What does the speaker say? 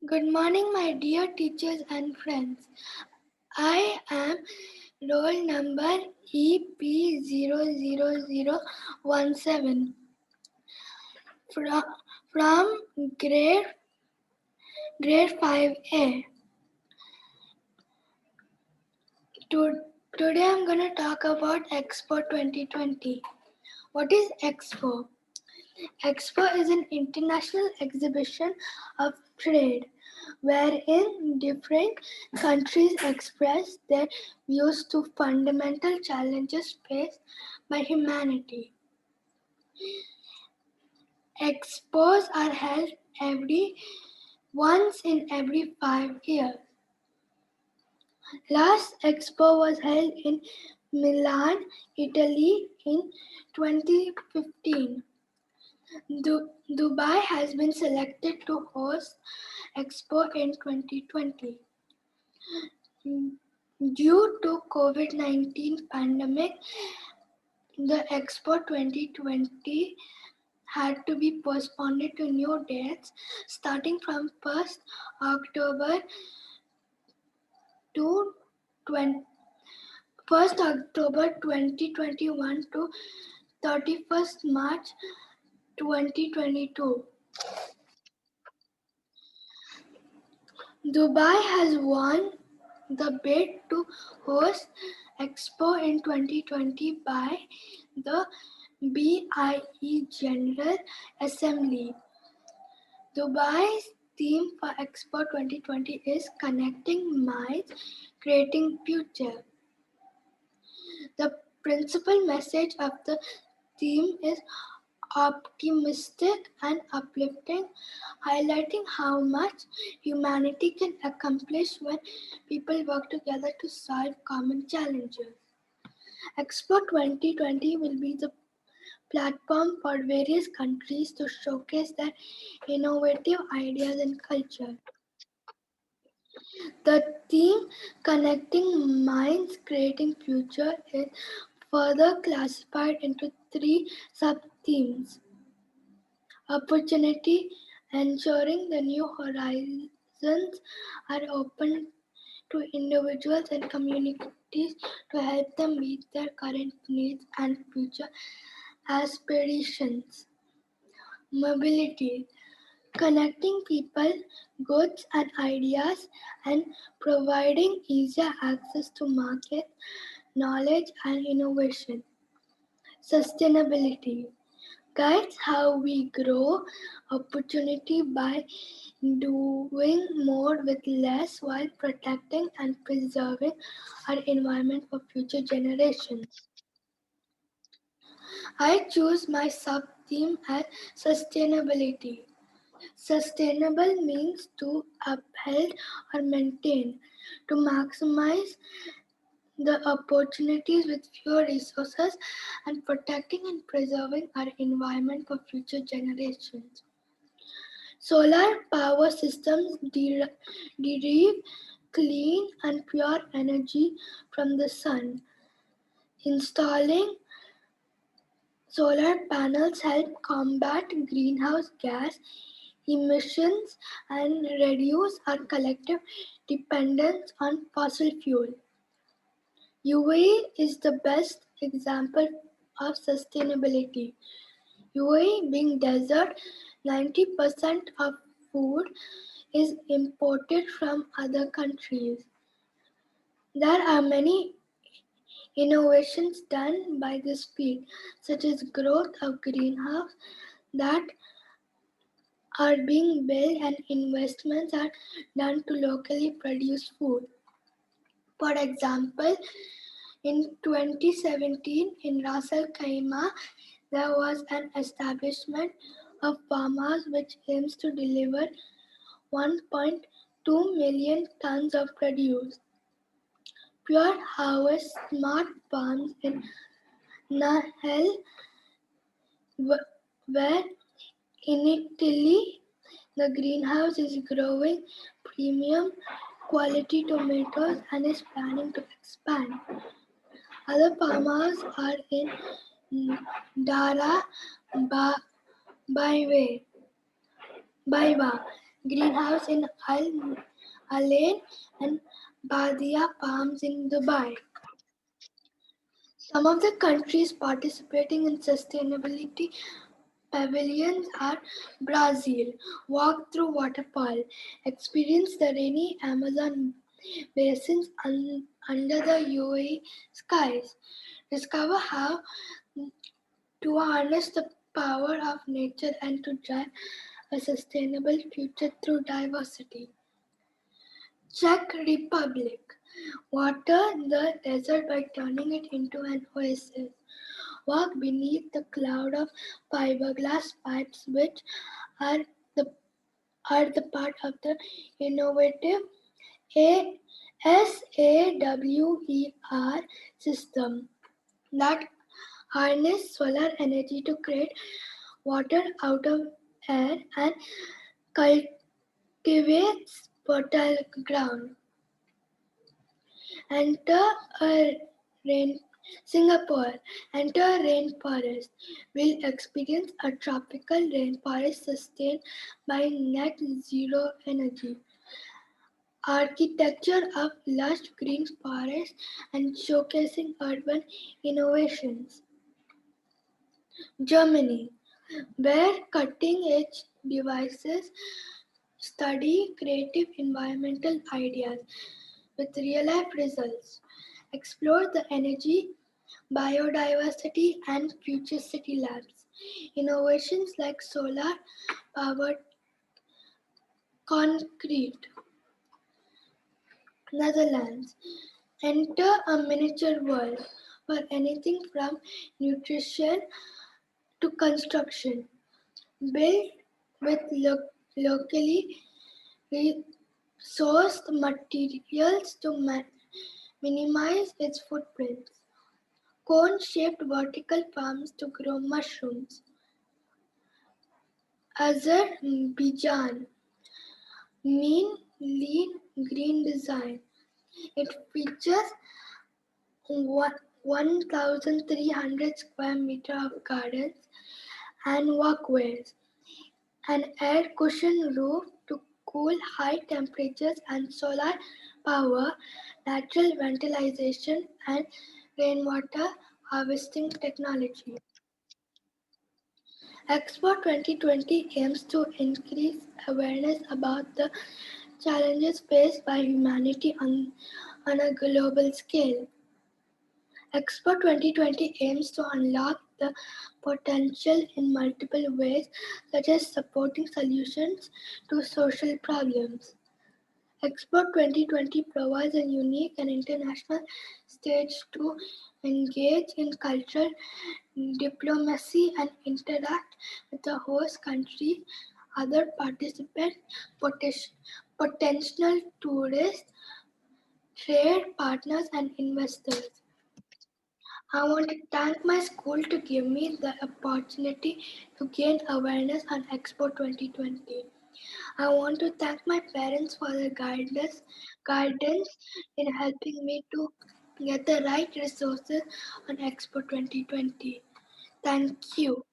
Good morning, my dear teachers and friends. I am roll number EP00017 from, from grade 5A. To, Today I'm going to talk about Expo 2020. What is Expo? Expo is an international exhibition of trade wherein different countries express their views to fundamental challenges faced by humanity. Expos are held once in every 5 years. Last Expo was held in Milan, Italy in 2015. Dubai has been selected to host Expo in 2020. Due to COVID-19 pandemic, the Expo 2020 had to be postponed to new dates starting from 1st October to 1st October 2021 to 31st March 2022. Dubai has won the bid to host Expo in 2020 by the BIE General Assembly. Dubai's theme for Expo 2020 is Connecting Minds, Creating Future. The principal message of the theme is optimistic and uplifting, highlighting how much humanity can accomplish when people work together to solve common challenges. Expo 2020 will be the platform for various countries to showcase their innovative ideas and culture. The theme Connecting Minds, Creating Future is further classified into three sub-themes. Opportunity, ensuring the new horizons are open to individuals and communities to help them meet their current needs and future aspirations. Mobility, connecting people, goods, and ideas, and providing easier access to markets, knowledge, and innovation. Sustainability guides how we grow opportunity by doing more with less while protecting and preserving our environment for future generations. I choose my sub-theme as sustainability. Sustainable means to uphold or maintain, to maximize the opportunities with fewer resources and protecting and preserving our environment for future generations. Solar power systems derive clean and pure energy from the sun. Installing solar panels help combat greenhouse gas emissions and reduce our collective dependence on fossil fuel. UAE is the best example of sustainability. UAE being desert, 90% of food is imported from other countries. There are many innovations done by this field, such as growth of greenhouse that are being built and investments are done to locally produce food. For example, in 2017 in Ras Al Khaimah, there was an establishment of farmhouse which aims to deliver 1.2 million tons of produce. Pure Harvest Smart Farms in Nahel, where in Italy the greenhouse is growing premium quality tomatoes and is planning to expand. Other farmers are in Dara, Baiwa, greenhouse in Al Alain and Badia Palms in Dubai. Some of the countries participating in sustainability pavilions are Brazil, walk through waterfall, experience the rainy Amazon basins under the UAE skies, discover how to harness the power of nature and to drive a sustainable future through diversity. Czech Republic, water the desert by turning it into an oasis. Walk beneath the cloud of fiberglass pipes which are the are the part of the innovative A- SAWER system that harness solar energy to create water out of air and cultivates fertile ground. Enter a rain Singapore. Enter a rainforest. Will experience a tropical rainforest sustained by net zero energy. Architecture of lush green forests and showcasing urban innovations. Germany, where cutting edge devices study creative environmental ideas with real life results. Explore the energy, biodiversity, and future city labs. Innovations like solar powered concrete. Netherlands. Enter a miniature world for anything from nutrition to construction. Built with locally sourced materials to minimize its footprints. Cone-shaped vertical farms to grow mushrooms. Azerbaijan. Mean, lean, green design. It features 1,300 square meters of gardens and walkways, an air cushion roof to cool high temperatures and solar power, natural ventilation and rainwater harvesting technology. Expo 2020 aims to increase awareness about the challenges faced by humanity on a global scale. Expo 2020 aims to unlock the potential in multiple ways, such as supporting solutions to social problems. Expo 2020 provides a unique and international stage to engage in cultural diplomacy and interact with the host country, other participants, potential tourists, trade partners, and investors. I want to thank my school to give me the opportunity to gain awareness on Expo 2020. I want to thank my parents for their guidance in helping me to get the right resources on Expo 2020. Thank you.